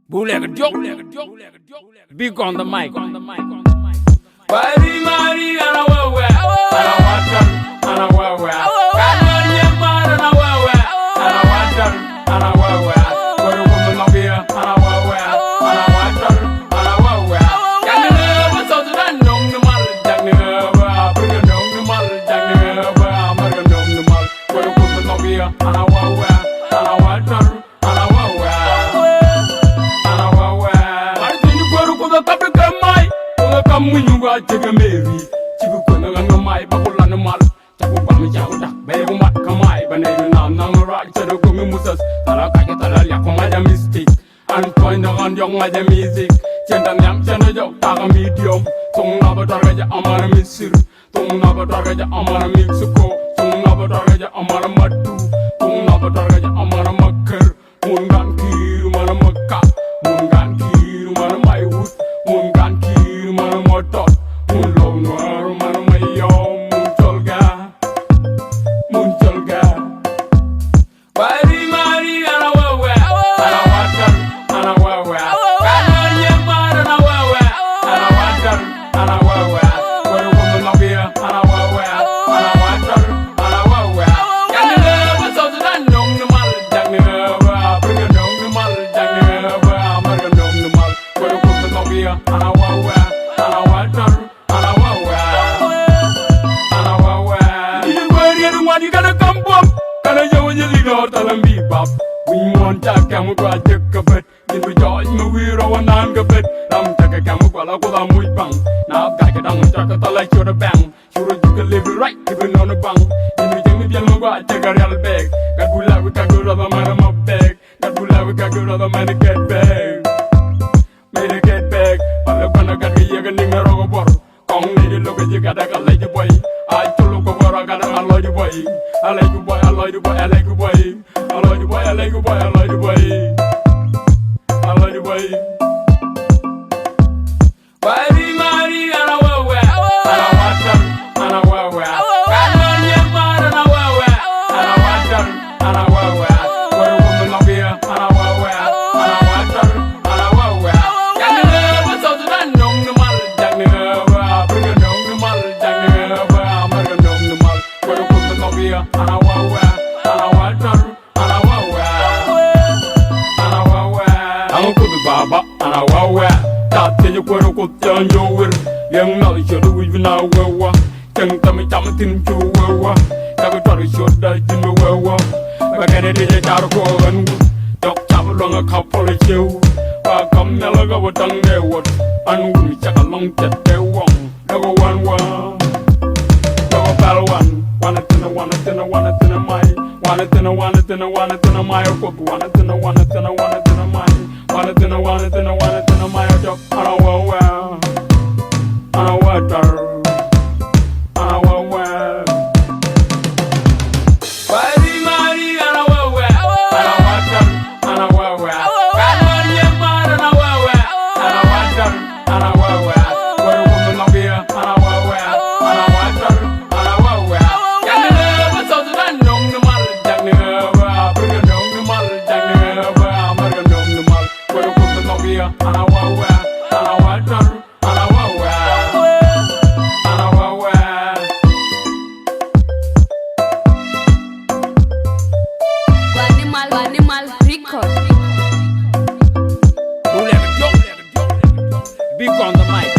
Bootleg joke, big on the mic. Bari mari ana wewe, ana water, ana wewe. Kananya mara ana wewe, ana water, ana wewe. Kuru kumu nobia, ana wewe, ana water, ana wewe. Kananya wasotu dan nong numal, jang nuwa, bring nong numal, jang nuwa, marga nong numal. Kuru kumu nobia, ana wewe, ana water, ana wewe, ana wewe. Mari tunju kuru kumu tapi kamai. Kamu juga jaga meri, cibu kena dengan mai bakulan mal, cakup kami jauh dak, bayi umat kamai, bandai nam rak cedok kami musas, tala kaki tala liak kemaja mistik, antoin dengan yang maja music, cendang yang cendang jauh tak medium, tung naba targa amara misir, tung naba targa amara Mexico, tung naba targa amara madu, tung naba targa amara maker, mungan kiri mana Mekah, mungan kiri mana Maihut, mungan kiri mana motor, mun law noir mana mayom, muncul ga. Bari mari ana wewe, ana water, ana wewe. Kananya mara ana wewe, ana water, ana wewe. Kuru kumu nobia, ana wewe, ana water, ana wewe. Kananya wasotu dan nong numal, jang nuwa, bring nong numal, jang nuwa, marga nong numal. Kuru kumu nobia, ana wewe, ana water, ana wewe, ana wewe. Ini bari adu wadi kana kampung, kana jawa jeli dor talam bibab. We want to come to a tick of it. In the judge, no we're on a bit. I'm taking a camel while I go on with bang. Now, I get down and talk to like you're the bang. Sure, you can live it right, even on a bang. In the Jimmy Bill, I take a real bag. God will have a good other man, I'm a bag. God will have a good other man to get back. Made a get back, but I'm gonna get the young nigga over. Come, lady, look at you, got a lady boy. I told look over, I got a lady boy. I like you, boy, I like you, boy, I like you, boy. I like you, boy, I like you, boy, I like you, boy. I like you, boy. Bari mari ana wewe, ana water, ana wewe. Kananya mara ana wewe, ana water, ana wewe. Kuru kumu nobia, ana wewe, ana water, ana wewe. Kananya wasotu dan nong numal, jang nuwa, bring nong numal, jang nuwa, marga nong numal. Kuru kumu nobia, ana wewe, ana water, ana wewe, ana wewe. Ang kudu baba, ana wewe. Tate je kuru kutyan jower, yang nal shodu wivna wewa, yang tami tin chu wewa, tagu taru shoda jinu wewa, bagane de jaru ko anu, dok chabu longa kapole chew, ba kam nelaga watang ne wat, anu ni chaka long tete wong, dago wan, dago pal wana tina mai, wana tina mai, cook, wana tina mai. Wanna tena my dog, ana wewe, ana water, ana wewe. Bari mari ana wewe, ana water, ana wewe. Kananya mara ana wewe, ana water, ana wewe. Kuru kumu nobia, ana wewe, ana water, ana wewe. Kananya wasotu dan nong numal, jang nuwa, bring nong numal, jang nuwa, marga nong numal. Kuru kumu nobia, ana wewe, ana water, ana wewe, ana wewe. Animal record. Bootleg joke, big on the mic.